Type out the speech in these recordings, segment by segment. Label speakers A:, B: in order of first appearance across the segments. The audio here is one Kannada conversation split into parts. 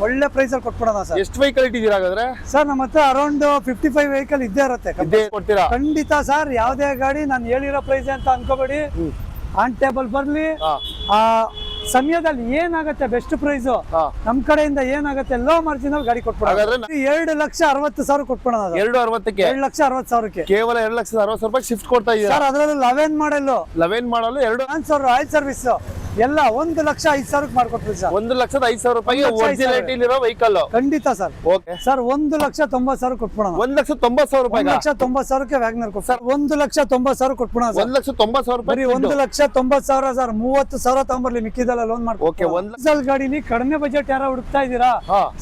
A: ಒಳ್ಳೆ ಪ್ರೈಸ್ ಅಲ್ಲಿ ಕೊಟ್ಬಿಡೋಣ ಸರ್.
B: ಎಷ್ಟು ವೆಹಿಕಲ್ ಇಟ್ಟಿದ್ದೀರಾ ಹಾಗಾದ್ರೆ?
A: ಸರ್ ನಮ್ಮ ಹತ್ರ ಅರೌಂಡ್ 55 ವೆಹಿಕಲ್ ಇದ್ದೇ ಇರುತ್ತೆ.
B: ಕೊಡ್ತೀರಾ?
A: ಖಂಡಿತ ಸರ್, ಯಾವ್ದೇ ಗಾಡಿ ನಾನು ಹೇಳಿರೋ ಪ್ರೈಸ್ ಅಂತ ಅನ್ಕೋಬೇಡಿ. ಆನ್ ಟೇಬಲ್ ಬರ್ಲಿ, ಆ ಸಮಯದಲ್ಲಿ ಏನಾಗುತ್ತೆ ಬೆಸ್ಟ್ ಪ್ರೈಸ್ ನಮ್ ಕಡೆಯಿಂದ ಏನಾಗುತ್ತೆ ಲೋ ಮಾರ್ಜಿನ್ ಗಾಡಿ ಕೊಟ್ಬಿಡೋಣ. 2,60,000 ಕೊಟ್ಬಿಡೋಣ.
B: 2,60,000ಕ್ಕೆ?
A: 2,60,000
B: ಕೇವಲ 2,60,000 ರೂಪಾಯಿ ಶಿಫ್ಟ್ ಕೊಡ್ತಾ ಇದ್ದೀರಾ
A: ಸರ್. ಅದ್ರಲ್ಲಿ 11 ಮಾಡಲು
B: 2
A: ಆಯಿಲ್ ಸರ್ವಿಸ್ ಎಲ್ಲ 1,05,000 ಮಾಡ್ಕೊಟ್ರಿ ಸರ್.
B: 1,05,000 ರೂಪಾಯಿ ಒರಿಜಿನಾಲಿಟಿ ವೆಹಿಕಲ್.
A: ಖಂಡಿತ ಸರ್.
B: Okay
A: sir 1,90,000 ಕೊಟ್ಬಿಡೋಣ.
B: 1,90,000 ರೂಪಾಯಿ?
A: 1,90,000ಕ್ಕೆ ವ್ಯಾಗ್ನರ್ ಕೊಟ್ಟು ಸರ್ 1,90,000 ಕೊಟ್ಬಿಡೋಣ.
B: 1,90,000 ರೂಪಾಯಿ?
A: 1,90,000 ಸರ್. 30,000 ತಗೊಂಬರ್ಲಿ, ಮಿಕ್ಕಿದೆಲ್ಲ ಲೋನ್ ಮಾಡ್ಕೊಂಡು. ಡೀಸೆಲ್ ಗಾಡಿಲಿ ಕಡಿಮೆ ಬಜೆಟ್ ಯಾರು ಹುಡುಕ್ತಾ ಇದ್ದೀರಾ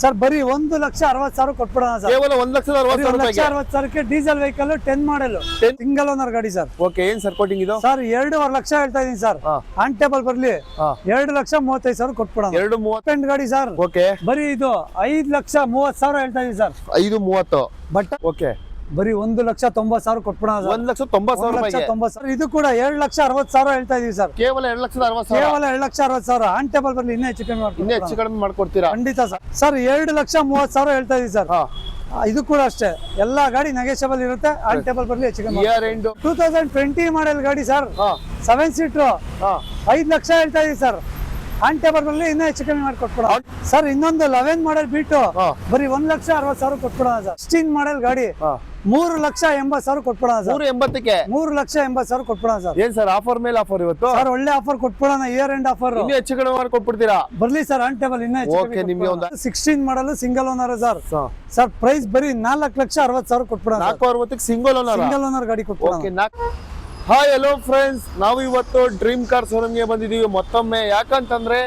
A: ಸರ್? ಬರೀ 1,60,000 ಕೊಟ್ಬಿಡೋಣ ಸರ್.
B: ಕೇವಲ
A: 1,60,000ಕ್ಕೆ diesel vehicle 10 model single owner ಗಾಡಿ ಸರ್.
B: ಓಕೆ, ಏನ್ ಸರ್ ಕೋಟಿಂಗ್ ಇದು?
A: ಸರ್ 2.5 ಲಕ್ಷ ಹೇಳ್ತಾ ಇದೀನಿ ಸರ್. ಆನ್ ಟೇಬಲ್ ಬರ್ಲಿ 2,35,000 ಕೊಟ್ಬಿಡೋಣ.
B: 2,30
A: ಗಾಡಿ ಸರ್.
B: ಓಕೆ,
A: ಬರೀ ಇದು 5,30,000 ಹೇಳ್ತಾ ಇದೀನಿ ಸರ್.
B: 5,30
A: ಬಟ್
B: ಓಕೆ,
A: ಬರೀ 1,90,000 ಕೊಟ್ಬಿಡೋಣ.
B: 1,90,000
A: ಇದು ಕೂಡ 7,60,000 ಹೇಳ್ತಾ ಇದೀವಿ ಸರ್.
B: ಕೇವಲ 2,60,000?
A: ಕೇವಲ 2,60,000 ಆನ್ ಟೇಬಲ್ ಬರ್ಲಿ ಇನ್ನೂ ಹೆಚ್ಚು ಕಮ್ಮಿ
B: ಮಾಡ್ಕೊಡ್ತೀರಾ?
A: ಖಂಡಿತ ಸರ್. ಸರ್ 2,30,000 ಹೇಳ್ತಾ ಇದೀವಿ ಸರ್. ಇದು ಕೂಡ ಅಷ್ಟೇ, ಎಲ್ಲಾ ಗಾಡಿ ನೆಗೆಷಿಯಬಲ್ ಇರುತ್ತೆ. ಆನ್ ಟೇಬಲ್ ಬರ್ಲಿ ಹೆಚ್ಚು ಕಮ್ಮಿ. 2020 ಮಾಡೆಲ್ ಗಾಡಿ ಸರ್, 7 ಸೀಟರ್ 5 ಲಕ್ಷ ಹೇಳ್ತಾ ಇದೀವಿ ಸರ್. ಆನ್ ಟೇಬಲ್ ಬರ್ಲಿ ಇನ್ನೂ ಹೆಚ್ಚು ಕಮ್ಮಿ ಮಾಡ್ಕೊಟ್ಬಿಡ ಸರ್. ಇನ್ನೊಂದು 11 ಮಾಡೆಲ್ ಬಿಟ್ಟು ಬರೀ 1,60,000 ಕೊಟ್ಬಿಡೋಣ ಸರ್. 16 ಮಾಡೆಲ್ ಗಾಡಿ 3,80,000 ಕೊಟ್ಬಿಡೋಣ ಸರ್.
B: 3,80,000ಕ್ಕೆ?
A: 3,80,000 ಕೊಟ್ಬಿಡೋಣ ಸರ್.
B: ಏನ್ ಸರ್ ಆಫರ್ ಮೇಲೆ ಆಫರ್ ಇವತ್ತು?
A: ಸರ್ ಒಳ್ಳೆ ಆಫರ್ ಕೊಟ್ಬಿಡೋಣ, ಇಯರ್ ಎಂಡ್ ಆಫರ್.
B: ಇನ್ನೂ ಹೆಚ್ಚು ಕಡಿಮೆ ಮಾಡಿ ಕೊಟ್ಬಿಡ್ತೀರಾ?
A: ಬರ್ಲಿ ಸರ್ ಆನ್ ಟೇಬಲ್ ಇನ್ನೂ
B: ಓಕೆ, ನಿಮ್ಗೆ ಒಂದು
A: 16 model single owner sir. Sir price ಬರೀ 4,60,000 ಕೊಟ್ಬಿಡೋಣ.
B: 460,000 ಸಿಂಗಲ್
A: ಓನರ್ ಗಾಡಿ ಕೊಟ್ಬಿಡೋಣ.
B: ಹಾಯ್ ಹಲೋ ಫ್ರೆಂಡ್ಸ್, ನಾವು ಇವತ್ತು ಡ್ರೀಮ್ ಕಾರ್ ಶೋರೂಮ್ಗೆ ಬಂದಿದ್ದೀವಿ ಮತ್ತೊಮ್ಮೆ. ಯಾಕಂತಂದ್ರೆ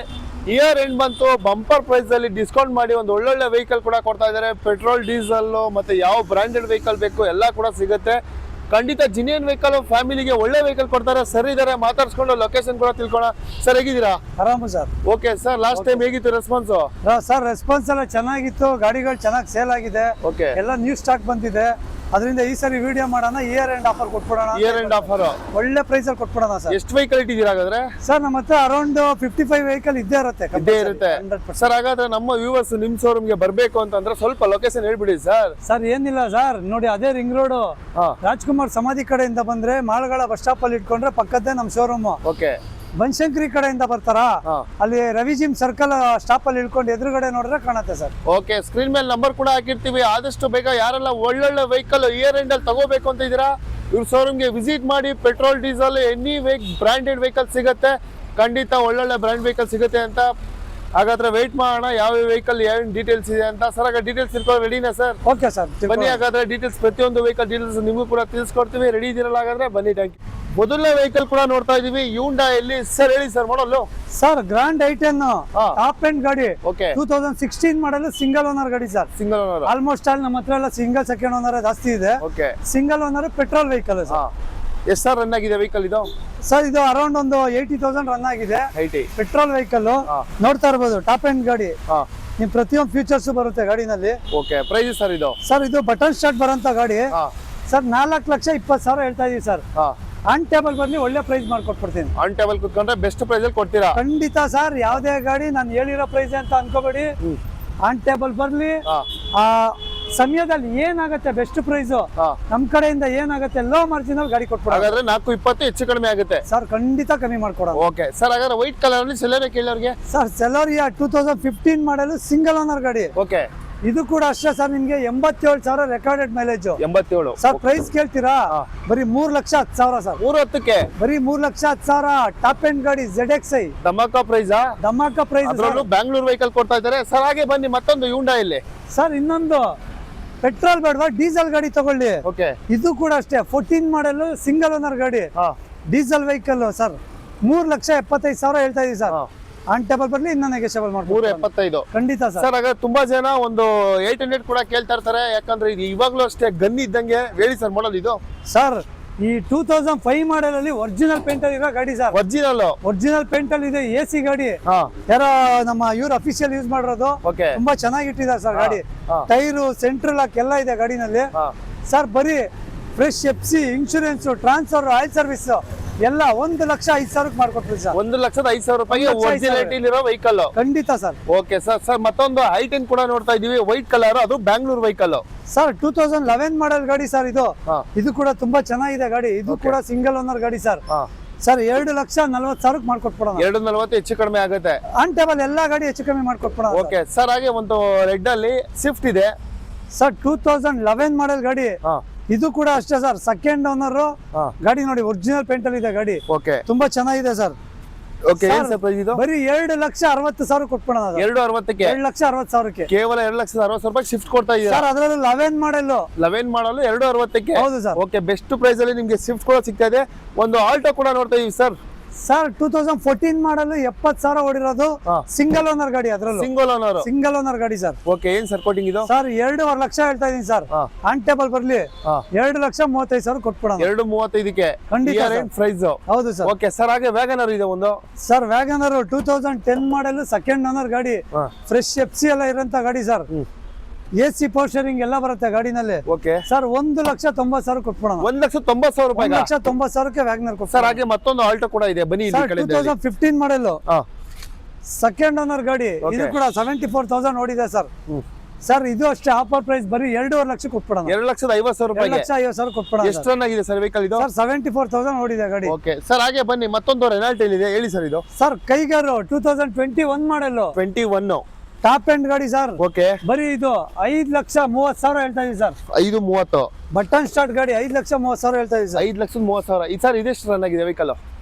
B: ಇಯರ್ ಎಂಡ್ ಬಂತು, ಬಂಪರ್ ಪ್ರೈಸ್ ಅಲ್ಲಿ ಡಿಸ್ಕೌಂಟ್ ಮಾಡಿ ಒಂದು ಒಳ್ಳೊಳ್ಳೆ ವೆಹಿಕಲ್ ಕೂಡ ಕೊಡ್ತಾ ಇದ್ದಾರೆ. ಪೆಟ್ರೋಲ್, ಡೀಸೆಲ್ ಮತ್ತೆ ಯಾವ ಬ್ರಾಂಡೆಡ್ ವೆಹಿಕಲ್ ಬೇಕು ಎಲ್ಲ ಕೂಡ ಸಿಗುತ್ತೆ. ಖಂಡಿತ ಜಿನಿಯನ್ ವೆಹಿಕಲ್ ಫ್ಯಾಮಿಲಿಗೆ ಒಳ್ಳೆ ವೆಹಿಕಲ್ ಕೊಡ್ತಾರೆ. ಸರ್ ಇದಾರೆ, ಮಾತಾಡ್ಸ್ಕೊಂಡು ಲೊಕೇಶನ್ ಕೂಡ ತಿಳ್ಕೊಳ್ಳೋಣ. ಸರ್ ಹೇಗಿದ್ದೀರಾ?
A: ಆರಾಮ sir.
B: Okay sir, last time ಹೇಗಿತ್ತು ರೆಸ್ಪಾನ್ಸ್?
A: ಸರ್ ರೆಸ್ಪಾನ್ಸ್ ಎಲ್ಲ ಚೆನ್ನಾಗಿತ್ತು, ಗಾಡಿಗಳು ಚೆನ್ನಾಗಿ ಸೇಲ್ ಆಗಿದೆ.
B: ಓಕೆ,
A: ಎಲ್ಲ ನ್ಯೂ ಸ್ಟಾಕ್ ಬಂದಿದೆ. ಅದರಿಂದ ಈ ಸರಿ ವಿಡಿಯೋ ಮಾಡೋಣ, ಇಯರ್ ಎಂಡ್ ಆಫರ್ ಕೊಟ್ಬಿಡೋಣ.
B: ಇಯರ್ ಎಂಡ್ ಆಫರ್
A: ಒಳ್ಳೆ ಪ್ರೈಸ್ ಅಲ್ಲಿ ಕೊಟ್ಬಿಡೋಣ ಸರ್.
B: ಎಷ್ಟು ವೆಹಿಕಲ್ ಇಟ್ಟಿದ್ದೀರಾ ಹಾಗಾದ್ರೆ?
A: ಸರ್ ನಮ್ಮ ಹತ್ರ ಅರೌಂಡ್ 55 ವೆಹಿಕಲ್ ಇದ್ದೇ ಇರುತ್ತೆ.
B: ಸರ್ ಹಾಗಾದ್ರೆ ನಮ್ಮ ವ್ಯೂವರ್ಸ್ ನಿಮ್ ಶೋರೂಮ್ಗೆ ಬರ್ಬೇಕು ಅಂತಂದ್ರೆ ಸ್ವಲ್ಪ ಲೊಕೇಶನ್ ಹೇಳ್ಬಿಡಿ ಸರ್.
A: ಸರ್ ಏನಿಲ್ಲ ಸರ್, ನೋಡಿ ಅದೇ ರಿಂಗ್ ರೋಡ್ ರಾಜ್ಕುಮಾರ್ ಸಮಾಧಿ ಕಡೆಯಿಂದ ಬಂದ್ರೆ ಮಾಳ್ಗಳ ಬಸ್ ಸ್ಟಾಪ್ ಅಲ್ಲಿ ಇಟ್ಕೊಂಡ್ರೆ ಪಕ್ಕದ್ದೇ ನಮ್ ಶೋರೂಮ್.
B: ಓಕೆ,
A: ಬನಶಂಕರಿ ಕಡೆಯಿಂದ ಬರ್ತಾರಾ, ಅಲ್ಲಿ ರವಿ ಜಿಮ್ ಸರ್ಕಲ್ ಸ್ಟಾಪ್ ಅಲ್ಲಿ ಇಳ್ಕೊಂಡು ಎದುರುಗಡೆ ನೋಡಿದ್ರೆ ಕಾಣುತ್ತೆ ಸರ್.
B: ಓಕೆ, ಸ್ಕ್ರೀನ್ ಮೇಲೆ ನಂಬರ್ ಕೂಡ ಹಾಕಿರ್ತೀವಿ. ಆದಷ್ಟು ಬೇಗ ಯಾರೆಲ್ಲ ಒಳ್ಳೊಳ್ಳೆ ವೆಹಿಕಲ್ ಇಯರ್ ಎಂಡ್ ಅಲ್ಲಿ ತಗೋಬೇಕು ಅಂತ ಇದೀರಾ, ಇವ್ರ ಶೋರೂಮ್ಗೆ ವಿಸಿಟ್ ಮಾಡಿ. Petrol, diesel, any branded vehicle ಸಿಗುತ್ತೆ. ಖಂಡಿತ ಒಳ್ಳೊಳ್ಳೆ ಬ್ರಾಂಡ್ ವೆಹಿಕಲ್ ಸಿಗುತ್ತೆ ಅಂತ. ಹಾಗಾದ್ರೆ ವೆಯ್ಟ್ ಮಾಡೋಣ, ಯಾವ ವೆಹಿಕಲ್ ಯಾವ ಡೀಟೇಲ್ಸ್ ಇದೆ ಅಂತ. ಸರ್ ಆಗ ಡೀಟೇಲ್ಸ್ ತಿಳ್ಕೊಳ್ಳೋ ರೆಡಿನಾ ಸರ್?
A: ಓಕೆ ಸರ್,
B: ಬನ್ನಿ. ಹಾಗಾದ್ರೆ ಡೀಟೇಲ್ಸ್, ಪ್ರತಿಯೊಂದು ವೆಹಿಕಲ್ ಡೀಟೇಲ್ಸ್ ನಿಮಗೂ ಕೂಡ ತಿಳಿಸ್ಕೊಡ್ತೀವಿ. ರೆಡಿ ಇದೀರಲ್ಲ ಹಾಗಾದ್ರೆ ಬನ್ನಿ. Thank you. ಮೊದಲನೇ ವೆಹಿಕಲ್ ಕೂಡ ನೋಡ್ತಾ ಇದೀವಿ, ಹ್ಯುಂಡಾಯಲ್ಲಿ. ಸರ್ ಹೇಳಿ ಸರ್ ಮಾಡಲು?
A: ಸರ್ ಗ್ರಾಂಡ್ ಐಟೆನ್ ಟಾಪ್ ಎಂಡ್ ಗಾಡಿ.
B: ಓಕೆ,
A: 2016 ಮಾಡಲ್ ಸಿಂಗಲ್ ಓನರ್ ಗಾಡಿ sir.
B: Single owner
A: almost all ನಮ್ಮ ಹತ್ರ ಎಲ್ಲ ಸಿಂಗಲ್ ಸೆಕೆಂಡ್ ಓನರ್ ಜಾಸ್ತಿ ಇದೆ.
B: Okay,
A: single owner petrol vehicle sir.
B: ಎಷ್ಟು ಸರ್ ರನ್ ಆಗಿದೆ ವೆಹಿಕಲ್ ಇದು?
A: ಸರ್ ಇದು ಅರೌಂಡ್ ಒಂದು 80,000 ರನ್ ಆಗಿದೆ. ಪೆಟ್ರೋಲ್ ವೆಹಿಕಲ್ ನೋಡ್ತಾ ಇರ್ಬೋದು, ಟಾಪ್ ಎಂಡ್ ಗಾಡಿ. ನಿಮ್ ಪ್ರತಿಯೊಂದು ಫೀಚರ್ಸ್ ಬರುತ್ತೆ ಗಾಡಿನಲ್ಲಿ.
B: ಓಕೆ, ಪ್ರೈಸ್ ಸರ್ ಇದು?
A: ಸರ್ ಇದು ಬಟನ್ ಸ್ಟಾರ್ಟ್ ಬರೋಂತ ಗಾಡಿ ಸರ್. 4,20,000 ಹೇಳ್ತಾ ಇದೀವಿ ಸರ್. ಆನ್ ಟೇಬಲ್ ಬರ್ಲಿ ಒಳ್ಳೆ ಪ್ರೈಸ್ ಮಾಡ್ಕೊಟ್ಬಿಡ್ತೀನಿ.
B: ಆನ್ ಟೇಬಲ್ ಕುತ್ಕೊಂಡ್ರೆ ಬೆಸ್ಟ್ ಪ್ರೈಸ್ ಅಲ್ಲಿ ಕೊಡ್ತೀರಾ?
A: ಖಂಡಿತ ಸರ್, ಯಾವ್ದೇ ಗಾಡಿ ನಾನು ಹೇಳಿರೋ ಪ್ರೈಸ್ ಅಂತ ಅನ್ಕೋಬೇಡಿ. ಆನ್ ಟೇಬಲ್ ಬರ್ಲಿ, ಆ ಸಮಯದಲ್ಲಿ ಏನಾಗುತ್ತೆ ಬೆಸ್ಟ್ ಪ್ರೈಸ್ ನಮ್ ಕಡೆಯಿಂದ ಏನಾಗುತ್ತೆ ಲೋ ಮಾರ್ಜಿನ್ ಗಾಡಿ ಕೊಟ್ಬಿಡ.
B: ಹಾಗಾದ್ರೆ 420 ಹೆಚ್ಚು ಕಡಿಮೆ ಆಗುತ್ತೆ
A: ಸರ್. ಖಂಡಿತ ಕಮ್ಮಿ ಮಾಡ್ಕೊಡ.
B: ಓಕೆ ಸರ್, ಹಾಗಾದ್ರೆ ವೈಟ್ ಕಲರ್ ಅಲ್ಲಿ ಸೆಲೆರಿಯಾ ಕೇಳೋರಿಗೆ?
A: ಸರ್ ಸೆಲೆರಿಯಾ 2015 ಮಾಡಲ್ ಸಿಂಗಲ್ ಓನರ್ ಗಾಡಿ.
B: ಓಕೆ,
A: ಇದು ಕೂಡ ಅಷ್ಟೇ ಸರ್. ನಿಮ್ಗೆ 87,000 ರೆಕಾರ್ಡೆಡ್ ಮೈಲೇಜ್.
B: 87
A: ಸರ್. ಪ್ರೈಸ್ ಕೇಳ್ತೀರಾ? ಬರೀ 3,10,000 ಸರ್.
B: 310ಕ್ಕೆ
A: ಬರೀ 3,10,000 ಟಾಪ್ ಎಂಡ್ ಗಾಡಿ ZXi.
B: ಧಮಾಕ ಪ್ರೈಸ್.
A: ಧಮಾಕ ಪ್ರೈಸ್.
B: ಅದರಲ್ಲೂ ಬ್ಯಾಂಗ್ಳೂರ್ ವೆಹಿಕಲ್ ಕೊಡ್ತಾ ಇದ್ದಾರೆ ಸರ್. ಹಾಗೆ ಬನ್ನಿ ಮತ್ತೊಂದು ಹ್ಯುಂಡಾಯಲ್ಲಿ.
A: ಸರ್ ಇನ್ನೊಂದು ಪೆಟ್ರೋಲ್ ಬೇಡವಾ, ಡೀಸೆಲ್ ಗಾಡಿ ತಗೊಳ್ಳಿ.
B: ಓಕೆ,
A: ಇದು ಕೂಡ ಅಷ್ಟೇ 14 ಮಾಡಲ್ ಸಿಂಗಲ್ ಓನರ್ ಗಾಡಿ, ಡೀಸೆಲ್ ವೆಹಿಕಲ್ ಸರ್. 3,75,000 ಹೇಳ್ತಾ ಇದೀವಿ ಸರ್. ಆನ್ ಟೇಬಲ್ ಬರ್ಲಿ ಇನ್ನೂ ನೆಗೆಷಿಯಬಲ್ ಮಾಡ್ಬೋದು.
B: 375
A: ಖಂಡಿತ ಸರ್.
B: ಸರ್ ಹಾಗಾದ್ರೆ ತುಂಬಾ ಜನ ಒಂದು 800 ಕೂಡ ಕೇಳ್ತಾ ಇರ್ತಾರೆ. ಯಾಕಂದ್ರೆ ಇದು ಇವಾಗ್ಲೂ ಅಷ್ಟೇ ಗನ್ ಇದ್ದಂಗೆ. ಹೇಳಿ ಸರ್ ಮಾಡಲ್ ಇದು?
A: ಸರ್ ಈ 2005 ಮಾಡೆಲ್ ಅಲ್ಲಿ ಒರಿಜಿನಲ್ ಪೇಂಟ್ ಅಲ್ಲಿ ಇರೋ ಗಾಡಿ ಸರ್. ಒರಿಜಿನಲ್ ಪೇಂಟ್ ಅಲ್ಲಿ ಇದೆ. AC ಗಾಡಿ ಯಾರೋ ನಮ್ಮ ಇವ್ರು ಅಫಿಷಿಯಲ್ ಯೂಸ್ ಮಾಡಿರೋದು. ತುಂಬಾ ಚೆನ್ನಾಗಿ ಇಟ್ಟಿದ್ದಾರೆ ಸರ್ ಗಾಡಿ. ಟೈರು, ಸೆಂಟ್ರಲ್ ಲಾಕ್ ಎಲ್ಲ ಇದೆ ಗಾಡಿನಲ್ಲಿ ಸರ್. ಬರೀ fresh FC, insurance, transfer, oil service ಎಲ್ಲ 1,05,000 ಮಾಡ್ಕೊಟ್ರಿ ಸರ್.
B: 1,05,000 ರೂಪಾಯಿಗೆ
A: 1,05,000
B: ಒರಿಜಿನಾಲಿಟಿ ಇರೋ ವೆಹಿಕಲ್.
A: ಖಂಡಿತ ಸರ್.
B: ಓಕೆ ಸರ್ ಮತ್ತೊಂದು i10 ಕೂಡ ನೋಡ್ತಾ ಇದೀವಿ, ವೈಟ್ ಕಲರ್, ಅದು ಬ್ಯಾಂಗ್ಳೂರ್ ವೆಹಿಕಲ್
A: ಸರ್. 2011 ಮಾಡೆಲ್ ಗಾಡಿ ಸರ್ ಇದು.
B: ಹಾ.
A: ಇದು ಕೂಡ ತುಂಬಾ ಚೆನ್ನಾಗಿದೆ ಗಾಡಿ. ಇದು ಕೂಡ ಸಿಂಗಲ್ ಓನರ್ ಗಾಡಿ ಸರ್. ಸರ್ 2,40,000 ಮಾಡ್ಕೊಟ್ಬಿಡೋಣ.
B: 2,40,000 ಹೆಚ್ಚು ಕಡಿಮೆ ಆಗುತ್ತೆ.
A: ಆನ್ ಟೇಬಲ್ ಎಲ್ಲಾ ಗಾಡಿ ಹೆಚ್ಚು ಕಮ್ಮಿ ಮಾಡ್ಕೊಟ್ಬಿಡೋಣ.
B: ಓಕೆ ಸರ್, ಹಾಗೆ ಒಂದು ರೆಡ್ ಅಲ್ಲಿ ಸ್ವಿಫ್ಟ್ ಇದೆ
A: ಸರ್. 2011 ಮಾಡೆಲ್ ಗಾಡಿ. ಇದು ಕೂಡ ಅಷ್ಟೇ ಸರ್, ಸೆಕೆಂಡ್ ಓನರ್ ಗಾಡಿ. ನೋಡಿ ಒರಿಜಿನಲ್ ಪೇಂಟ್ ಅಲ್ಲಿ ಇದೆ ಗಾಡಿ.
B: ಓಕೆ
A: ತುಂಬಾ ಚೆನ್ನಾಗಿದೆ ಸರ್.
B: ಓಕೆ ಏನ್ ಸರ್ ಪ್ರೈಸ್ ಇದು?
A: ಬರೀ 2,60,000 ಕೊಟ್ಬಿಡೋಣ.
B: 2,60,000ಕ್ಕೆ
A: 2,60,000
B: ಕೇವಲ 2,60,000 ರೂಪಾಯಿ ಶಿಫ್ಟ್ ಕೊಡ್ತಾ ಇದೀರಾ
A: ಸರ್. ಅದರಲ್ಲಿ 11 ಮಾಡೆಲ್
B: 11 ಮಾಡಲು 2,60,000ಕ್ಕೆ.
A: ಹೌದು ಸರ್.
B: ಓಕೆ, ಬೆಸ್ಟ್ ಪ್ರೈಸ್ ಅಲ್ಲಿ ನಿಮ್ಗೆ ಸ್ವಿಫ್ಟ್ ಕೂಡ ಸಿಗ್ತಾ ಇದೆ. ಒಂದು ಆಲ್ಟೋ ಕೂಡ ನೋಡ್ತಾ ಇದೀವಿ ಸರ್.
A: ಸರ್ 2014 ಮಾಡಲು 70,000 ಓಡಿರೋದು, ಸಿಂಗಲ್ ಓನರ್ ಗಾಡಿ. ಅದ್ರಲ್ಲೂ ಸಿಂಗಲ್ ಓನರ್ ಗಾಡಿ ಸರ್.
B: ಓಕೆ, ಏನ್ ಸರ್ ಕೋಟಿಂಗ್ ಇದು?
A: ಸರ್ 2.5 ಲಕ್ಷ ಹೇಳ್ತಾ ಇದೀನಿ ಸರ್. ಆನ್ ಟೇಬಲ್ ಬರ್ಲಿ 2,35,000 ಕೊಟ್ಬಿಡೋಣ.
B: 2,35ಕ್ಕೆ
A: ಖಂಡಿತ
B: ಪ್ರೈಸ್.
A: ಹೌದು ಸರ್.
B: ಓಕೆ ಸರ್, ಹಾಗೆ ವ್ಯಾಗನರ್ ಇದೆ ಒಂದು.
A: Sir WagonR 2010 model second owner ಗಾಡಿ. ಫ್ರೆಶ್ FC ಎಲ್ಲ ಇರೋಂತ ಗಾಡಿ ಸರ್. AC ಪವರ್ ಶೇರಿಂಗ್ ಎಲ್ಲ ಬರುತ್ತೆ ಗಾಡಿನಲ್ಲಿ.
B: Okay
A: sir 1,90,000 ಕೊಟ್ಬಿಡೋಣ.
B: 1,90,000 ರೂಪಾಯಿ.
A: 1,90,000ಕ್ಕೆ ವ್ಯಾಗನರ್ ಕೊಡ್ತಾರೆ
B: ಸರ್. ಹಾಗೆ ಮತ್ತೊಂದು ಆಲ್ಟೋ ಕೂಡ ಇದೆ, ಬನ್ನಿ.
A: 2015 ಮಾಡೆಲ್ ಸೆಕೆಂಡ್ ಓನರ್ ಗಾಡಿ. ಇದು ಕೂಡ 74,000 ಓಡಿದೆ ಸರ್. ಸರ್ ಇದು ಅಷ್ಟೇ ಆಫರ್ ಪ್ರೈಸ್, ಬರೀ 2.5 ಲಕ್ಷ ಕೊಟ್ಬಿಡೋಣ.
B: 2,50,000 ರೂಪಾಯಿ.
A: 2,50,000 ಕೊಟ್ಬಿಡೋಣ.
B: ಎಷ್ಟು ರನ್ ಆಗಿದೆ ಸರ್ ವೆಹಿಕಲ್ ಇದು?
A: ಸರ್ 74,000 ಓಡಿದೆ ಗಾಡಿ.
B: ಓಕೆ ಸರ್, ಹಾಗೆ ಬನ್ನಿ ಮತ್ತೊಂದು ರೆನಾಲ್ಟ್ ಇದೆ, ಹೇಳಿ ಸರ್ ಇದು.
A: ಸರ್ ಕೈಗಾರು 2021 ಮಾಡೆಲ್
B: 21
A: ಟಾಪ್ ಎಂಡ್ ಗಾಡಿ ಸರ್.
B: ಓಕೆ,
A: ಬರೀ ಇದು 5,30,000 ಹೇಳ್ತಾ ಇದೀವಿ ಸರ್.
B: 5,30,000
A: ಬಟನ್ ಸ್ಟಾರ್ಟ್ ಗಾಡಿ. 5,30,000 ಹೇಳ್ತಾ ಇದೀವಿ ಸರ್.
B: 5,30,000. ಸರ್ ಇದೆಷ್ಟು ರನ್ ಆಗಿದೆ ವೆಹಿಕಲ್?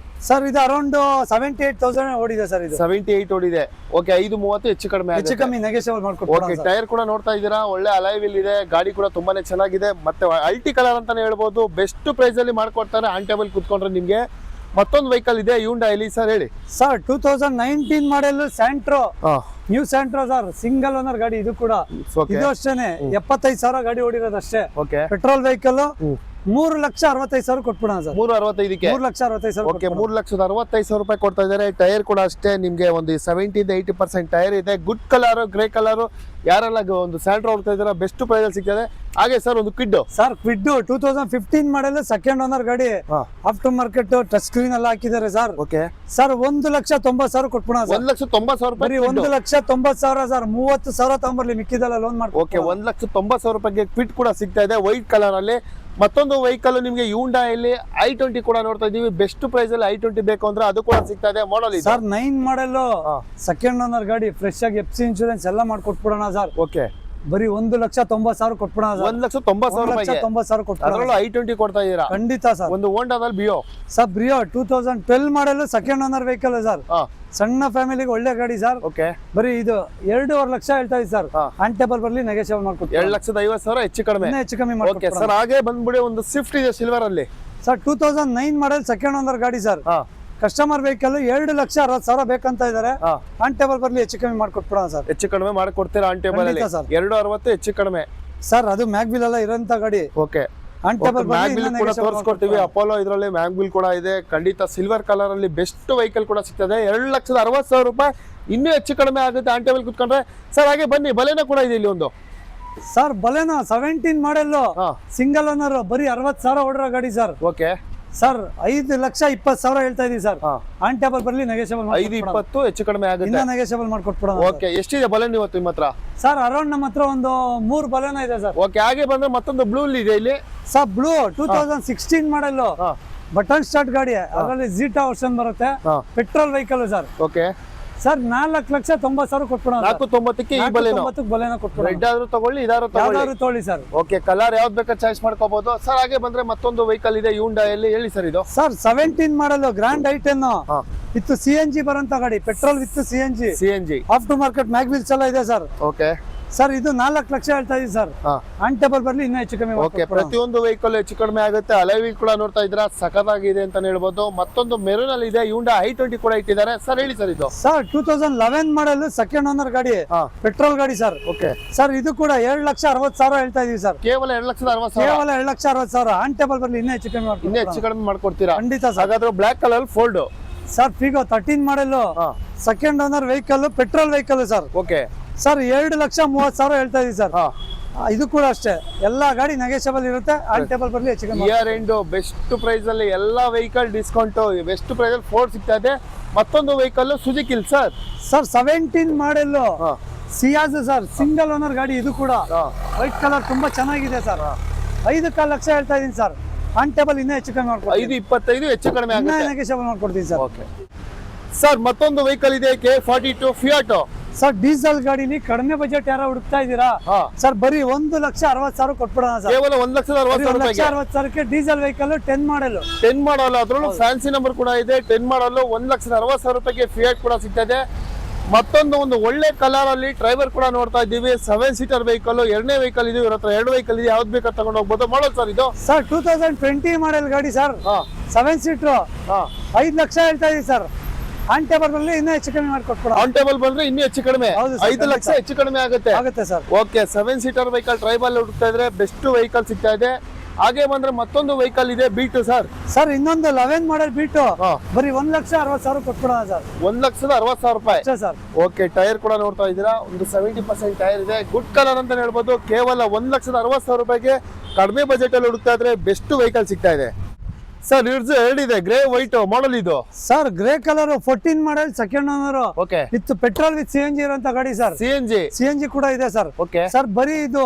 A: ಸರ್ ಇದು ಅರೌಂಡ್ 78,000 ಓಡಿದೆ ಸರ್. ಇದು
B: 78 ಓಡಿದೆ. ಓಕೆ, 5,30,000 ಹೆಚ್ಚು ಕಮ್ಮಿ
A: ನೆಗೆಷಿಯಬಲ್ ಮಾಡ್ಕೊಡ್ತೀವಿ.
B: ಓಕೆ, ಟೈರ್ ಕೂಡ ನೋಡ್ತಾ ಇದ್ದೀರಾ, ಒಳ್ಳೆ ಅಲಾಯ್ ವೀಲ್ ಇದೆ. ಗಾಡಿ ಕೂಡ ತುಂಬಾನೇ ಚೆನ್ನಾಗಿದೆ, ಮತ್ತೆ ಅಲ್ಟಿ ಕಲರ್ ಅಂತಾನೆ ಹೇಳ್ಬೋದು. ಬೆಸ್ಟ್ ಪ್ರೈಸ್ ಅಲ್ಲಿ ಮಾಡ್ಕೊಡ್ತಾರೆ. ಆನ್ ಟೇಬಲ್ ಕುತ್ಕೊಂಡ್ರೆ ನಿಮ್ಗೆ. ಮತ್ತೊಂದು ವೆಹಿಕಲ್ ಇದೆ ಹ್ಯುಂಡೈ ಸರ್, ಹೇಳಿ sir.
A: 2019 model Santro, new Santro sir. Single owner ಗಾಡಿ ಇದು ಕೂಡ. ಇದು ಅಷ್ಟೇನೆ 75,000 ಗಾಡಿ ಓಡಿರೋದು ಅಷ್ಟೇ.
B: ಓಕೆ,
A: ಪೆಟ್ರೋಲ್ ವೆಹಿಕಲ್. 3,65,000 ಕೊಟ್ಬಿಡೋಣ ಸರ್.
B: 3,65ಕ್ಕೆ
A: 3,65,000.
B: ಓಕೆ, 3,65,000 ರೂಪಾಯಿ ಕೊಡ್ತಾ ಇದ್ದಾರೆ. ಟೈರ್ ಕೂಡ ಅಷ್ಟೇ ನಿಮ್ಗೆ ಒಂದು 70-80% ಟೈರ್ ಇದೆ. Good colour, grey colour. ಯಾರೆಲ್ಲ ಒಂದು ಸ್ಯಾಂಟ್ರೋ ಹೋಗ್ತಾ ಇದಾರೆ, ಬೆಸ್ಟ್ ಪ್ರೈಸ್ ಅಲ್ಲಿ ಸಿಗ್ತದೆ. ಹಾಗೆ ಸರ್ ಒಂದು Kwid.
A: Sir Kwid 2015 model second owner ಗಾಡಿ. ಆಫ್ಟರ್ ಮಾರ್ಕೆಟ್ ಟಚ್ ಸ್ಕ್ರೀನ್ ಎಲ್ಲ ಹಾಕಿದ್ದಾರೆ ಸರ್.
B: Okay
A: sir 1,90,000 ಕೊಟ್ಬಿಡೋಣ.
B: 1,90,000 ರೂಪಾಯಿ.
A: 1,90,000 ಸರ್. 30,000 ತಗೊಂಬರ್ಲಿ, ಮಿಕ್ಕಿದೆಲ್ಲ ಲೋನ್ ಮಾಡ್ಕೊ.
B: ಓಕೆ, 1,90,000 ರೂಪಾಯಿಗೆ ಕ್ವಿಡ್ ಕೂಡ ಸಿಗ್ತಾ ಇದೆ ವೈಟ್ ಕಲರ್ ಅಲ್ಲಿ. ಮತ್ತೊಂದು ವೆಹಿಕಲ್ ನಿಮ್ಗೆ ಹ್ಯುಂಡೈಯಲ್ಲಿ i20 ಕೂಡ ನೋಡ್ತಾ ಇದೀವಿ. ಬೆಸ್ಟ್ ಪ್ರೈಸ್ ಅಲ್ಲಿ i20 ಬೇಕು ಅಂದ್ರೆ ಅದು ಕೂಡ ಸಿಗ್ತಾ ಇದೆ. ಮಾಡಲ್ ಇದೆ
A: ಸರ್ 9 ಮಾಡೆಲ್ ಸೆಕೆಂಡ್ ಓನರ್ ಗಾಡಿ. ಫ್ರೆಶ್ ಆಗಿ FC ಇನ್ಶೂರೆನ್ಸ್ ಎಲ್ಲ ಮಾಡ್ಕೊಟ್ಬಿಡೋಣ ಸರ್.
B: ಓಕೆ,
A: ಬರೀ 1,90,000 ಕೊಟ್ಬಿಡೋಣ.
B: 1,90,000
A: ಕೊಟ್ಬಿಡೋಣ.
B: ಅದರಲ್ಲೂ i20 ಕೊಡ್ತಾ ಇದೀರಾ?
A: ಖಂಡಿತ ಸರ್.
B: ಒಂದು ಹೋಂಡಾದಲ್ಲಿ Brio
A: sir. Brio 2012 model second owner vehicle sir. ಸಣ್ಣ ಫ್ಯಾಮಿಲಿಗೆ ಒಳ್ಳೆ ಗಾಡಿ ಸರ್.
B: ಓಕೆ,
A: ಬರೀ ಇದು 2.5 ಲಕ್ಷ ಹೇಳ್ತಾ ಇದ್ದೀವಿ ಸರ್. ಆನ್ ಟೇಬಲ್ ಬರ್ಲಿ ನೆಗೆಷಿಯಬಲ್ ಮಾಡ್ಕೊಡ್ತೀವಿ.
B: 2,50,000 ಹೆಚ್ಚು ಕಡಿಮೆ.
A: ಹೆಚ್ಚು ಕಮ್ಮಿ
B: ಓಕೆ
A: ಮಾಡ್ಕೊಡ್ತೀವಿ
B: ಸರ್. ಹಾಗೆ ಬಂದ್ಬಿಡಿ ಒಂದು ಸ್ವಿಫ್ಟ್ ಇದೆ ಸಿಲ್ವರ್ ಅಲ್ಲಿ
A: ಸರ್. 2009 ಮಾಡೆಲ್ ಸೆಕೆಂಡ್ ಓನರ್ ಗಾಡಿ ಸರ್. ಕಸ್ಟಮರ್ ವೆಹಿಕಲ್ 2,60,000 ಬೇಕಂತ ಇದ್ದಾರೆ. ಆನ್ ಟೇಬಲ್ ಬರ್ಲಿ ಹೆಚ್ಚು ಕಮ್ಮಿ ಮಾಡ್ಕೊಟ್ಬಿಡೋಣ ಸರ್.
B: ಹೆಚ್ಚು ಕಡಿಮೆ ಮಾಡ್ಕೊಡ್ತೀರಾ ಆನ್ ಟೇಬಲ್ ಅಲ್ಲಿ? 260 ಹೆಚ್ಚು ಕಡಿಮೆ
A: ಸರ್. ಅದು ಮ್ಯಾಗ್ವಿಲ್ ಎಲ್ಲ ಇರೋಂತ ಗಾಡಿ.
B: ಓಕೆ,
A: ಆನ್ ಟೇಬಲ್
B: ಮ್ಯಾಗ್ವಿಲ್ ಕೂಡ ತೋರಿಸ್ಕೊಡ್ತೀವಿ. ಅಪೋಲೋ ಇದರಲ್ಲಿ ಮ್ಯಾಗ್ವಿಲ್ ಕೂಡ ಇದೆ. ಖಂಡಿತ ಸಿಲ್ವರ್ ಕಲರ್ ಅಲ್ಲಿ ಬೆಸ್ಟ್ ವೆಹಿಕಲ್ ಕೂಡ ಸಿಗ್ತದೆ. 2,60,000 ರೂಪಾಯಿ. ಇನ್ನೂ ಹೆಚ್ಚು ಕಡಿಮೆ ಆಗುತ್ತೆ ಆನ್ ಟೇಬಲ್ ಕುತ್ಕೊಂಡ್ರೆ ಸರ್. ಹಾಗೆ ಬನ್ನಿ, ಬಲೆನೋ ಕೂಡ ಇದೆ ಇಲ್ಲಿ ಒಂದು
A: sir. Baleno 17 model single owner. ಬರೀ 60,000 ಓಡಿರೋ ಗಾಡಿ ಸರ್.
B: ಓಕೆ
A: ಸರ್ 5,20,000 ಹೇಳ್ತಾ ಇದೀವಿ ಸರ್. ಆನ್ ಟೇಬಲ್ ಬರ್ಲಿ ನೆಗೆಷಿಯಬಲ್
B: 5,20 ಹೆಚ್ಚು ಕಡಿಮೆ ಆಗುತ್ತೆ.
A: ಇನ್ನ ನೆಗೆಷಿಯಬಲ್ ಮಾಡ್ಕೊಟ್ಬಿಡೋಣ.
B: ಓಕೆ, ಎಷ್ಟಿದೆ ಬಲೆನ್ ಇವತ್ತು ನಿಮ್ಮ ಹತ್ರ?
A: ಸರ್ ಅರೌಂಡ್ ನಮ್ಮ ಹತ್ರ ಒಂದು 3 ಬಲೆನೋ ಇದೆ ಸರ್.
B: ಓಕೆ, ಹಾಗೆ ಬಂದ್ರೆ ಮತ್ತೊಂದು ಬ್ಲೂ ಇದೆ ಇಲ್ಲಿ
A: sir. Blue 2016 model button start ಗಾಡಿ. ಅದರಲ್ಲಿ ಜೀಟಾ ವರ್ಷನ್ ಬರುತ್ತೆ. Petrol vehicle sir.
B: Okay
A: sir 4,90,000 ಕೊಟ್ಬಿಡೋಣ.
B: 4,90ಕ್ಕೆ ಈ ಬಲೆನೋ
A: ಕೊಟ್ಬಿಡೋಣ.
B: ರೆಡ್ ಆದ್ರೂ ತಗೊಳ್ಳಿ, ಇದಾದ್ರೂ
A: ತಗೊಳ್ಳಿ ಸರ್.
B: ಓಕೆ, ಕಲರ್ ಯಾವ್ದು ಬೇಕಾ ಚಾಯ್ಸ್ ಮಾಡ್ಕೋಬಹುದು ಸರ್. ಹಾಗೆ ಬಂದ್ರೆ ಮತ್ತೊಂದು ವೆಹಿಕಲ್ ಇದೆ ಹ್ಯುಂಡೈಯಲ್ಲಿ, ಹೇಳಿ ಸರ್ ಇದು.
A: Sir 17 model grand i10 with CNG ಬರಂತ ಗಾಡಿ. Petrol with CNG. After market mag wheels ಎಲ್ಲ ಇದೆ ಸರ್.
B: ಓಕೆ
A: ಸರ್ ಇದು 4 ಲಕ್ಷ ಹೇಳ್ತಾ ಇದೀವಿ ಸರ್. ಆನ್ ಟೇಬಲ್ ಬರ್ಲಿ ಇನ್ನೂ ಹೆಚ್ಚು ಕಮ್ಮಿ.
B: ಓಕೆ, ಪ್ರತಿಯೊಂದು ವೆಹಿಕಲ್ ಹೆಚ್ಚು ಕಡಿಮೆ ಆಗುತ್ತೆ. ಅಲೈವಿ ಕೂಡ ನೋಡ್ತಾ ಇದ್ದೀರಾ, ಸಖತ್ತಾಗಿದೆ ಅಂತ ಹೇಳ್ಬೋದು. ಮತ್ತೊಂದು ಮೆರೂನ್ ಅಲ್ಲಿ ಇದೆ ಹ್ಯುಂಡೈ i20 ಕೂಡ ಇಟ್ಟಿದ್ದಾರೆ ಸರ್. ಹೇಳಿ ಸರ್ ಇದು.
A: ಸರ್ 2011 ಮಾಡೆಲ್ ಸೆಕೆಂಡ್ ಓನರ್ ಗಾಡಿ. ಪೆಟ್ರೋಲ್ ಗಾಡಿ ಸರ್.
B: Okay
A: sir. ಇದು ಕೂಡ 2,60,000 ಹೇಳ್ತಾ ಇದೀವಿ ಸರ್.
B: ಕೇವಲ 2,60,000.
A: ಕೇವಲ 2,60,000. ಆನ್ ಟೇಬಲ್ ಬರ್ಲಿ ಇನ್ನೂ ಹೆಚ್ಚು ಕಮ್ಮಿ.
B: ಇನ್ನೂ ಹೆಚ್ಚು ಕಡಿಮೆ ಮಾಡ್ಕೊಡ್ತೀರಾ?
A: ಖಂಡಿತ ಸರ್.
B: ಹಾಗಾದ್ರೆ black colour fold
A: sir. Figo 13 model second owner vehicle. Petrol vehicle sir.
B: Okay
A: sir 2,30,000 ಹೇಳ್ತಾ ಇದೀವಿ ಸರ್. ಇದು ಕೂಡ ಅಷ್ಟೇ ಎಲ್ಲ ಗಾಡಿ ನೆಗೆಷಬಲ್ ಇರುತ್ತೆ ಆನ್ ಟೇಬಲ್ ಬರಲಿ ಹೆಚ್ಚು ಕಮ್ಮಿ
B: ಇಯರ್ ಎಂಡ್ ಬೆಸ್ಟ್ ಪ್ರೈಸ್ ಅಲ್ಲಿ ಎಲ್ಲಾ ವೆಹಿಕಲ್ ಡಿಸ್ಕೌಂಟ್ ಬೆಸ್ಟ್ ಪ್ರೈಸ್ ಅಲ್ಲಿ ಫೋರ್ಡ್ ಸಿಗ್ತಾ ಇದೆ. ಮತ್ತೊಂದು vehicle Suzuki sir.
A: Sir 17 model ಸಿಯಾಜ್ sir, single owner ಗಾಡಿ. ಇದು ಕೂಡ ವೈಟ್ ಕಲರ್ ತುಂಬಾ ಚೆನ್ನಾಗಿದೆ ಸರ್. 5.25 ಲಕ್ಷ ಹೇಳ್ತಾ ಇದೀನಿ ಸರ್. ಆನ್ ಟೇಬಲ್ ಇನ್ನೂ ಹೆಚ್ಚು ಕಮ್ಮಿ ಮಾಡ್ಕೊಡ್ತೀನಿ.
B: 5.25 ಹೆಚ್ಚು ಕಡಿಮೆ ಆಗುತ್ತೆ.
A: ನೆಗೆಷಬಲ್ ಮಾಡ್ಕೊಡ್ತೀನಿ ಸರ್.
B: ಓಕೆ ಸರ್, ಮತ್ತೊಂದು ವೆಹಿಕಲ್ ಇದೆ K42 ಫಿಯಾಟ್
A: ಸರ್. ಡೀಸೆಲ್ ಗಾಡಿಲಿ ಕಡಿಮೆ ಬಜೆಟ್ ಯಾರೋ ಹುಡುಕ್ತಾ ಇದ್ದೀರಾ ಸರ್? ಬರೀ 1,60,000 ಕೊಟ್ಬಿಡೋಣ ಸರ್.
B: ಕೇವಲ 1,60,000
A: ಡೀಸೆಲ್ ವೆಹಿಕಲ್ 10 ಮಾಡೆಲ್.
B: 10 ಮಾಡಲ್, ಅದ್ರಲ್ಲೂ ಫ್ಯಾನ್ಸಿ ನಂಬರ್ ಕೂಡ ಇದೆ. 10 ಮಾಡಲ್ 1,60,000 ಫಿಯಾಟ್ ಕೂಡ ಸಿಗ್ತಾ ಇದೆ. ಮತ್ತೊಂದು ಒಂದು ಒಳ್ಳೆ ಕಲರ್ ಅಲ್ಲಿ ಡ್ರೈವರ್ ಕೂಡ ನೋಡ್ತಾ ಇದ್ದೀವಿ. 7 ಸೀಟರ್ ವೆಹಿಕಲ್, ಎರಡನೇ ವೆಹಿಕಲ್ ಇದೆ. ಇವ್ರ ಹತ್ರ 2 ವೆಹಿಕಲ್ ಇದೆ, ಯಾವ್ದು ಬೇಕಾದ್ರೆ ತಗೊಂಡು ಹೋಗ್ಬೋದು. ಮಾಡಲ್ ಸರ್ ಇದು
A: ಸರ್ 2020 ಮಾಡೆಲ್ ಗಾಡಿ ಸರ್. 7 ಸೀಟರ್ 5 ಲಕ್ಷ ಹೇಳ್ತಾ ಇದೀವಿ ಸರ್. ಆನ್ ಟೇಬಲ್ ಬಂದ್ರೆ ಇನ್ನೂ ಹೆಚ್ಚು ಕಮ್ಮಿ ಮಾಡ್ಕೊಟ್ಬಿಡ.
B: ಆನ್ ಟೇಬಲ್ ಬಂದ್ರೆ ಇನ್ನೂ ಹೆಚ್ಚು ಕಡಿಮೆ 5 ಲಕ್ಷ ಹೆಚ್ಚು ಕಡಿಮೆ ಆಗುತ್ತೆ
A: sir.
B: Okay, 7 seater vehicle tribal ಹುಡುಕ್ತಾ ಇದ್ರೆ ಬೆಸ್ಟ್ ವೆಹಿಕಲ್ ಸಿಗ್ತಾ ಇದೆ. ಹಾಗೆ ಬಂದ್ರೆ ಮತ್ತೊಂದು ವೆಹಿಕಲ್ ಇದೆ ಬೀಟು ಸರ್.
A: ಸರ್ ಇನ್ನೊಂದು 11 ಮಾಡೆಲ್ ಬೀಟು ಬರೀ 1,60,000 ಕೊಟ್ಬಿಡೋಣ ಸರ್.
B: 1,60,000 ರೂಪಾಯಿ
A: ಸರ್.
B: ಓಕೆ, ಟೈರ್ ಕೂಡ ನೋಡ್ತಾ ಇದ್ದೀರಾ, ಒಂದು 70% ಟೈರ್ ಇದೆ. ಗುಡ್ ಕಲರ್ ಅಂತ ಹೇಳ್ಬೋದು. ಕೇವಲ 1,60,000 ರೂಪಾಯಿಗೆ ಕಡಿಮೆ ಬಜೆಟ್ ಅಲ್ಲಿ ಹುಡುಕ್ತಾ ಇದ್ರೆ ಬೆಸ್ಟ್ ವೆಹಿಕಲ್ ಸಿಗ್ತಾ ಇದೆ ಸರ್. ಇರ್ಸ್ ಹೇಳಿದೆ ಗ್ರೇ ವೈಟ್ ಮಾಡಲ್ ಇದು
A: sir. Grey colour 14 model second owner.
B: Okay,
A: with petrol with CNG ಇರುವಂತ ಗಾಡಿ ಸರ್. CNG ಕೂಡ ಇದೆ ಸರ್.
B: ಓಕೆ
A: ಸರ್, ಬರೀ ಇದು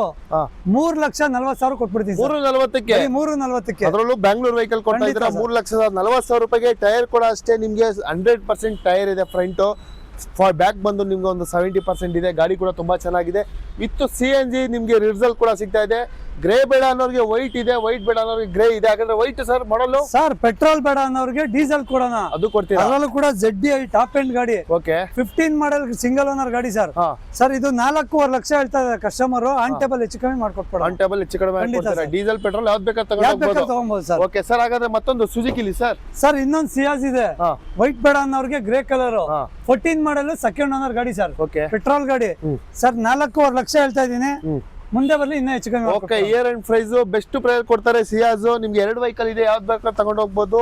A: 3,40,000 ಕೊಟ್ಬಿಡ್ತೀನಿ ಸರ್.
B: 3,40ಕ್ಕೆ
A: 3,40ಕ್ಕೆ.
B: ಅದರಲ್ಲೂ ಬ್ಯಾಂಗ್ಳೂರ್ ವೆಹಿಕಲ್ ಕೊಡ್ತಾ ಇದ್ದೀರಾ. 3,40,000 ರೂಪಾಯಿಗೆ. ಟೈರ್ ಕೂಡ ಅಷ್ಟೇ ನಿಮ್ಗೆ 100% ಟೈರ್ ಇದೆ. ಫ್ರಂಟ್ ಬ್ಯಾಕ್ ಬಂದು ನಿಮ್ಗೆ ಒಂದು 70% ಇದೆ. ಗಾಡಿ ಕೂಡ ತುಂಬಾ ಚೆನ್ನಾಗಿದೆ. ವಿತ್ CNG ನಿಮ್ಗೆ ರಿಸಲ್ಟ್ ಕೂಡ ಸಿಗ್ತಾ ಇದೆ. ಗ್ರೇ ಬೇಡ ಅನ್ನೋರಿಗೆ ವೈಟ್ ಇದೆ, ವೈಟ್ ಬೇಡ ಅನ್ನೋರಿಗೆ ಗ್ರೇ ಇದೆ. ಹಾಗಾದ್ರೆ ವೈಟ್ ಸರ್ ಮಾಡಲು
A: ಸರ್. ಪೆಟ್ರೋಲ್ ಬೇಡ ಅನ್ನೋರಿಗೆ ಡೀಸೆಲ್ ಕೊಡೋಣ,
B: ಅದು ಕೊಡ್ತೀರಾ?
A: ಅದರಲ್ಲೂ ಕೂಡ ZDI ಟಾಪ್ ಎಂಡ್ ಗಾಡಿ.
B: ಓಕೆ,
A: 15 ಮಾಡೆಲ್ ಸಿಂಗಲ್ ಓನರ್ ಗಾಡಿ ಸರ್. ಸರ್ ಇದು 4.25 ಲಕ್ಷ ಹೇಳ್ತಾ ಇದ್ದಾರೆ ಕಸ್ಟಮರ್. ಆನ್ ಟೇಬಲ್ ಹೆಚ್ಚು ಕಮ್ಮಿ ಮಾಡ್ಕೊಟ್ಬಿಡ.
B: ಆನ್ ಟೇಬಲ್ ಹೆಚ್ಚು ಕಡಿಮೆ ಮಾಡ್ಕೊಡ್ತೀರಾ. ಡೀಸೆಲ್ ಪೆಟ್ರೋಲ್ ಯಾವ್ದು ಬೇಕಾದ್ರೆ
A: ತಗೊಂಬೋದು ಸರ್.
B: ಓಕೆ ಸರ್, ಹಾಗಾದ್ರೆ ಮತ್ತೊಂದು ಸುಜುಕಿಲಿ ಸರ್.
A: ಸರ್ ಇನ್ನೊಂದು ಸಿಯಾಜ್ ಇದೆ. ವೈಟ್ ಬೇಡ ಅನ್ನೋರಿಗೆ grey colour 14 model second owner ಗಾಡಿ ಸರ್.
B: ಓಕೆ,
A: ಪೆಟ್ರೋಲ್ ಗಾಡಿ ಸರ್. 4.25 ಲಕ್ಷ ಹೇಳ್ತಾ ಇದೀನಿ. ಮುಂದೆ ಬರ್ಲಿ ಇನ್ನೂ ಹೆಚ್ಚು ಕಮ್ಮಿ.
B: Okay, year end price best price ಕೊಡ್ತಾರೆ ಸಿಯಾಜ್. ನಿಮ್ಗೆ 2 ವೆಹಿಕಲ್ ಇದೆ, ಯಾವ್ದು ಬೇಕಾದ್ರೆ ತಗೊಂಡು ಹೋಗ್ಬೋದು.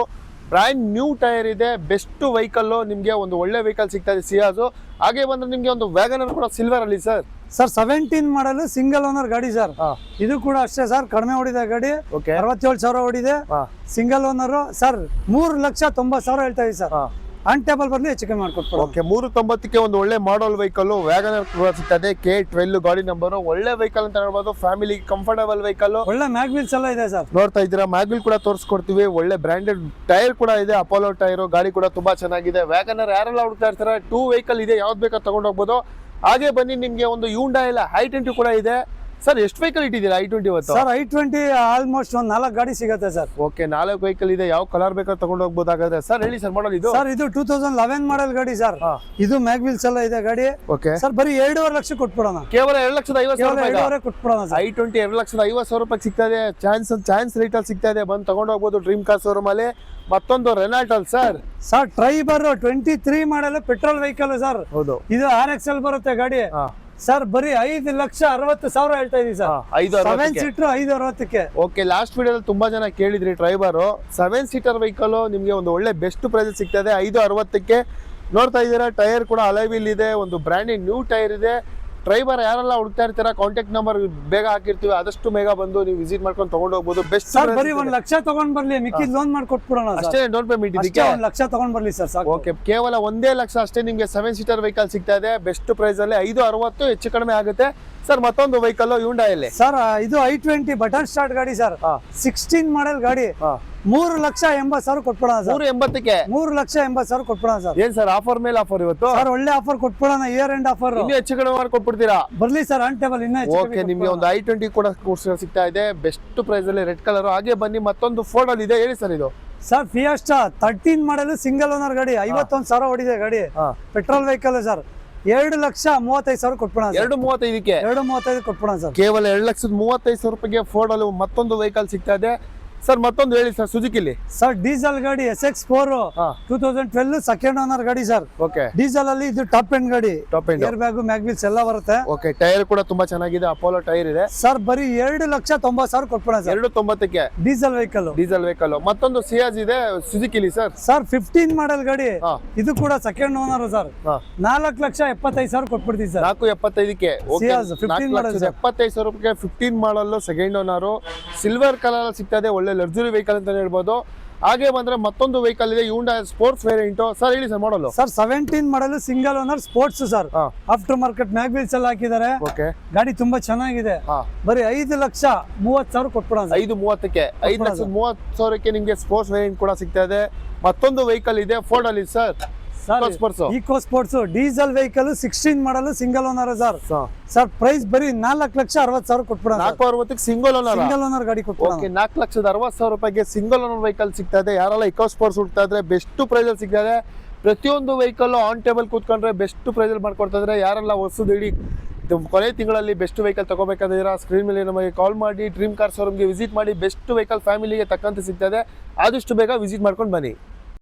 B: ಬ್ರ್ಯಾಂಡ್ ನ್ಯೂ ಟೈರ್ ಇದೆ. ಬೆಸ್ಟ್ ವೆಹಿಕಲ್ ನಿಮ್ಗೆ ಒಂದು ಒಳ್ಳೆ ವೆಹಿಕಲ್ ಸಿಗ್ತಾ ಇದೆ ಸಿಯಾಜ್. ಹಾಗೆ ಬಂದ್ರೆ ನಿಮ್ಗೆ ಒಂದು ವ್ಯಾಗನರ್ ಕೂಡ ಸಿಲ್ವರ್ ಅಲ್ಲಿ sir.
A: Sir 17 model single owner ಗಾಡಿ ಸರ್. ಇದು ಕೂಡ ಅಷ್ಟೇ ಸರ್, ಕಡಿಮೆ ಓಡಿದೆ ಗಾಡಿ. 67,000 ಓಡಿದೆ. Single owner sir. 3,90,000 ಹೇಳ್ತಾ ಇದೀವಿ ಸರ್. ಆನ್ ಟೇಬಲ್ ಬರ್ಲಿ ಹೆಚ್ಚು ಕಮ್ಮಿ ಮಾಡ್ಕೊಡ್ತಾರೆ.
B: ಓಕೆ, 390ಕ್ಕೆ ಒಂದು ಒಳ್ಳೆ ಮಾಡಲ್ ವೆಹಿಕಲ್ ವ್ಯಾಗನರ್ ಕೂಡ ಸಿಗ್ತದೆ. K12 ಗಾಡಿ ನಂಬರ್. ಒಳ್ಳೆ ವೆಹಿಕಲ್ ಅಂತ ಹೇಳ್ಬೋದು. Family comfortable vehicle.
A: ಒಳ್ಳೆ ಮ್ಯಾಗ್ವಿಲ್ಸ್ ಎಲ್ಲ ಇದೆ ಸರ್.
B: ನೋಡ್ತಾ ಇದ್ದೀರಾ, ಮ್ಯಾಗ್ವಿಲ್ ಕೂಡ ತೋರಿಸ್ಕೊಡ್ತೀವಿ. ಒಳ್ಳೆ ಬ್ರಾಂಡೆಡ್ ಟೈರ್ ಕೂಡ ಇದೆ, ಅಪೋಲೋ ಟೈರ್. ಗಾಡಿ ಕೂಡ ತುಂಬಾ ಚೆನ್ನಾಗಿದೆ. ವ್ಯಾಗನರ್ ಯಾರೆಲ್ಲ ಹುಡುಕ್ತಾ ಇರ್ತಾರೆ, 2 ವೆಹಿಕಲ್ ಇದೆ, ಯಾವ್ದು ಬೇಕಾದ್ರೆ ತಗೊಂಡು ಹೋಗ್ಬೋದು. ಹಾಗೆ ಬನ್ನಿ, ನಿಮ್ಗೆ ಒಂದು Hyundai i20 ಕೂಡ ಇದೆ ಸರ್. ಎಷ್ಟು ವೆಹಿಕಲ್ ಇಟ್ಟಿದ್ದೀರಾ i20 ಇವತ್ತು?
A: ಸರ್ i20 ಆಲ್ಮೋಸ್ಟ್ ಒಂದು 4 ಗಾಡಿ ಸಿಗುತ್ತೆ ಸರ್.
B: ಓಕೆ, 4 ವೆಹಿಕಲ್ ಇದೆ. ಯಾವ ಕಲರ್ ಬೇಕಾದ್ರೆ ತಗೊಂಡು ಹೋಗ್ಬೋದಾಗುತ್ತೆ ಸರ್. ಹೇಳಿ ಸರ್ ಮಾಡಲ್ ಇದು.
A: ಸರ್ ಇದು 2011 ಮಾಡೆಲ್ ಗಾಡಿ ಸರ್. ಇದು ಮ್ಯಾಗ್ವಿಲ್ಸ್ ಎಲ್ಲ ಇದೆ ಗಾಡಿ.
B: ಓಕೆ
A: ಸರ್, ಬರೀ 2.5 ಲಕ್ಷ ಕೊಟ್ಬಿಡೋಣ.
B: ಕೇವಲ 2,50,000
A: ಕೊಟ್ಬಿಡೋಣ.
B: i20 2,50,000 ರೂಪಾಯಿ ಸಿಗ್ತಾ ಇದೆ. ಚಾನ್ಸ್ ರೇಟ್ ಅಲ್ಲಿ ಸಿಗ್ತಾ ಇದೆ. ಬಂದು ತಗೊಂಡು ಹೋಗ್ಬೋದು ಡ್ರೀಮ್ ಕಾರ್ ಶೋರೂಮ್ ಅಲ್ಲಿ. ಮತ್ತೊಂದು ರೆನಾಲ್ಟ್ ಅಲ್ಲಿ sir.
A: Sir Triber 23 model petrol vehicle sir.
B: ಹೌದು,
A: ಇದು RXL ಬರುತ್ತೆ ಗಾಡಿ ಸರ್. ಬರೀ 5,60,000 ಹೇಳ್ತಾ ಇದೀವಿ ಸರ್. 7 ಸೀಟರ್ 560ಕ್ಕೆ.
B: ಓಕೆ, ಲಾಸ್ಟ್ ವಿಡಿಯೋದಲ್ಲಿ ತುಂಬಾ ಜನ ಕೇಳಿದ್ರಿ ಡ್ರೈವರ್. 7 ಸೀಟರ್ ವೆಹಿಕಲ್ ನಿಮ್ಗೆ ಒಂದು ಒಳ್ಳೆ ಬೆಸ್ಟ್ ಪ್ರೈಸ್ ಸಿಗ್ತದೆ 560ಕ್ಕೆ. ನೋಡ್ತಾ ಇದ್ದೀರಾ, ಟೈರ್ ಕೂಡ ಅಲೈವಿಲ್ ಇದೆ. ಒಂದು ಬ್ರ್ಯಾಂಡ್ ನ್ಯೂ ಟೈರ್ ಇದೆ. ಡ್ರೈವರ್ ಯಾರೆಲ್ಲ ಹುಡುಕ್ತಾ ಇರ್ತೀರಾ, ಕಾಂಟ್ಯಾಕ್ಟ್ ನಂಬರ್ ಬೇಗ ಹಾಕಿರ್ತೀವಿ. ಆದಷ್ಟು ಬೇಗ ಬಂದು ನೀವು ವಿಸಿಟ್ ಮಾಡ್ಕೊಂಡು ತಗೊಂಡು ಹೋಗ್ಬೋದು. Best
A: sir. ಬರೀ 1 ಲಕ್ಷ ತಗೊಂಡ್ ಬರ್ಲಿ, ಮಿಕ್ಕಿದ್ ಲೋನ್ ಮಾಡ್ಕೊಟ್ಬಿಡೋಣ.
B: ಅಷ್ಟೇ ಡೌನ್ ಪೇಮೆಂಟ್ ಇದಕ್ಕೆ
A: 1 ಲಕ್ಷ ತಗೊಂಡ್ ಬರ್ಲಿ ಸರ್ ಸಾಕು.
B: ಓಕೆ, ಕೇವಲ 1 ಲಕ್ಷ ಅಷ್ಟೇ ನಿಮ್ಗೆ 7 ಸೀಟರ್ ವೆಹಿಕಲ್ ಸಿಗ್ತಾ ಇದೆ. ಬೆಸ್ಟ್ ಪ್ರೈಸ್ ಅಲ್ಲಿ 560 ಹೆಚ್ಚು ಕಡಿಮೆ ಆಗುತ್ತೆ ಸರ್. ಮತ್ತೊಂದು ವೆಹಿಕಲ್ Hyundai ಅಲ್ಲಿ
A: ಸರ್. ಇದು i20 ಬಟನ್ ಸ್ಟಾರ್ಟ್ ಗಾಡಿ ಸರ್. 16 ಮಾಡೆಲ್ ಗಾಡಿ. 3,80,000 ಕೊಟ್ಬಿಡೋಣ ಸರ್.
B: 380ಕ್ಕೆ
A: 3,80,000 ಕೊಟ್ಬಿಡೋಣ ಸರ್.
B: ಏನ್ ಸರ್, ಆಫರ್ ಮೇಲೆ ಆಫರ್ ಇವತ್ತು
A: ಸರ್. ಒಳ್ಳೆ ಆಫರ್ ಕೊಟ್ಬಿಡೋಣ, ಇಯರ್ ಎಂಡ್ ಆಫರ್.
B: ಇನ್ನೂ ಹೆಚ್ಚು ಕಡಿಮೆ ಮಾಡ್ಕೊಟ್ಬಿಡ್ತೀರಾ?
A: ಬರ್ಲಿ ಸರ್ ಆನ್ ಟೇಬಲ್ ಇನ್ನೂ ಹೆಚ್ಚು.
B: ಓಕೆ, ನಿಮ್ಗೆ ಒಂದು i20 ಕೂಡ ಸಿಗ್ತಾ ಇದೆ ಬೆಸ್ಟ್ ಪ್ರೈಸ್ ಅಲ್ಲಿ, ರೆಡ್ ಕಲರ್. ಹಾಗೆ ಬನ್ನಿ, ಮತ್ತೊಂದು ಫೋರ್ಡ್ ಅಲ್ಲಿ ಇದೆ. ಹೇಳಿ ಸರ್ ಇದು.
A: ಸರ್ ಫಿಯಾಸ್ಟಾ 13 ಮಾಡೆಲ್ ಸಿಂಗಲ್ ಓನರ್ ಗಾಡಿ. 51,000 ಓಡಿದೆ ಗಾಡಿ. Petrol vehicle sir. 2,35,000 ಕೊಟ್ಬಿಡೋಣ.
B: 235ಕ್ಕೆ
A: 235 ಕೊಟ್ಬಿಡೋಣ ಸರ್.
B: ಕೇವಲ 2,35,000 ರೂಪಾಯಿಗೆ ಫೋರ್ಡ್ ಅಲ್ಲಿ ಮತ್ತೊಂದು ವೆಹಿಕಲ್ ಸಿಗ್ತಾ ಇದೆ. ಸರ್ ಮತ್ತೊಂದು ಹೇಳಿ ಸರ್ ಸುಜುಕಿಲಿ.
A: ಸರ್ ಡೀಸೆಲ್ ಗಾಡಿ SX4
B: ಹಾ
A: 2012 ಸೆಕೆಂಡ್ ಓನರ್ ಗಾಡಿ ಸರ್.
B: ಓಕೆ
A: ಡೀಸೆಲ್ ಅಲ್ಲಿ ಇದು ಟಾಪ್ ಎಂಡ್ ಗಾಡಿ,
B: top end.
A: Air bag mag wheels ಎಲ್ಲ ಬರುತ್ತೆ.
B: ಓಕೆ ಟೈರ್ ಕೂಡ ತುಂಬಾ ಚೆನ್ನಾಗಿದೆ, ಅಪೋಲೋ ಟೈರ್ ಇದೆ
A: ಸರ್ ಬರೀ 2,90,000 ಕೊಟ್ಬಿಡ ಸರ್.
B: 290ಕ್ಕೆ
A: ಡೀಸೆಲ್ ವೆಹಿಕಲ್.
B: Diesel vehicle. ಮತ್ತೊಂದು ಸಿಯಾಜ್ ಇದೆ ಸುಜುಕಿಲಿ ಸರ್.
A: ಸರ್ 15 ಮಾಡೆಲ್ ಗಾಡಿ,
B: ಹಾ
A: ಇದು ಕೂಡ ಸೆಕೆಂಡ್ ಓನರ್ ಸರ್.
B: ಹಾ
A: 4,75,000 ಕೊಟ್ಬಿಡ್ತೀವಿ ಸರ್.
B: 475ಕ್ಕೆ.
A: Ciaz 15 model sir.
B: 75,000 ರೂಪಾಯಿಗೆ 15 model second owner, silver colour ಸಿಗ್ತದೆ, ಒಳ್ಳೆ ಲಕ್ಸುರಿ ವೆಹಿಕಲ್ ಅಂತ ಹೇಳ್ಬೋದು. ಹಾಗೆ ಬಂದ್ರೆ ಮತ್ತೊಂದು ವೆಹಿಕಲ್ ಇದೆ, ಯೂಂಡಾ ಸ್ಪೋರ್ಟ್ಸ್ ವೇರಿಯಂಟ್. ಸರ್ ಹೇಳಿ ಸರ್ ಮಾಡಲು.
A: ಸರ್ 17 ಮಾಡಲ್ ಸಿಂಗಲ್ ಓನರ್ ಸ್ಪೋರ್ಟ್ಸ್ ಸರ್.
B: ಹಾ
A: ಆಫ್ಟರ್ ಮಾರ್ಕೆಟ್ ಮ್ಯಾಗ್ವಿಲ್ಸ್ ಎಲ್ಲ ಹಾಕಿದ್ದಾರೆ.
B: ಓಕೆ
A: ಗಾಡಿ ತುಂಬಾ ಚೆನ್ನಾಗಿದೆ.
B: ಹಾ
A: ಬರೀ 5,30,000 ಕೊಟ್ಬಿಡ.
B: 530ಕ್ಕೆ 5,30,000ಕ್ಕೆ ನಿಮ್ಗೆ ಸ್ಪೋರ್ಟ್ಸ್ ವೇರಿಯಂಟ್ ಕೂಡ ಸಿಗ್ತಾ ಇದೆ. ಮತ್ತೊಂದು ವೆಹಿಕಲ್ ಇದೆ ಫೋರ್ಡ್ ಅಲ್ಲಿ sir, sports.
A: Eco Sports diesel vehicle 16 model single owner sir. Sir price ಬರೀ 4,60,000 ಕೊಟ್ಬಿಡ.
B: 460ಕ್ಕೆ ಸಿಂಗಲ್ ಓನರ್.
A: ಸಿಂಗಲ್ ಓನರ್ ಗಾಡಿ ಕೊಟ್ಬಿಡ.
B: ಓಕೆ 4,60,000 ರೂಪಾಯಿಗೆ ಸಿಂಗಲ್ ಓನರ್ ವೆಹಿಕಲ್ ಸಿಗ್ತಾ ಇದೆ. ಯಾರೆಲ್ಲ ಇಕೋ ಸ್ಪೋರ್ಟ್ಸ್ ಹುಡ್ತಾ ಇದ್ರೆ ಬೆಸ್ಟ್ ಪ್ರೈಸ್ ಅಲ್ಲಿ ಸಿಗ್ತಾ ಇದೆ. ಪ್ರತಿಯೊಂದು ವೆಹಿಕಲ್ ಆನ್ ಟೇಬಲ್ ಕೂತ್ಕೊಂಡ್ರೆ ಬೆಸ್ಟ್ ಪ್ರೈಸ್ ಅಲ್ಲಿ ಮಾಡ್ಕೊಡ್ತಾ ಇದ್ರೆ. ಯಾರೆಲ್ಲ ಹೊಸದು ಇಡೀ ಕೊನೆ ತಿಂಗಳಲ್ಲಿ ಬೆಸ್ಟ್ ವೆಹಿಕಲ್ ತಗೋಬೇಕಾದ್ರೆ ಸ್ಕ್ರೀನ್ ಮೇಲೆ ನಮಗೆ ಕಾಲ್ ಮಾಡಿ ಡ್ರೀಮ್ ಕಾರ್ ಶೋರೂಮ್ಗೆ ವಿಸಿಟ್ ಮಾಡಿ. ಬೆಸ್ಟ್ ವೆಹಿಕಲ್ ಫ್ಯಾಮಿಲಿಗೆ ತಕ್ಕಂತೆ ಸಿಗ್ತದೆ. ಆದಷ್ಟು ಬೇಗ ವಿಸಿಟ್ ಮಾಡ್ಕೊಂಡು ಬನ್ನಿ.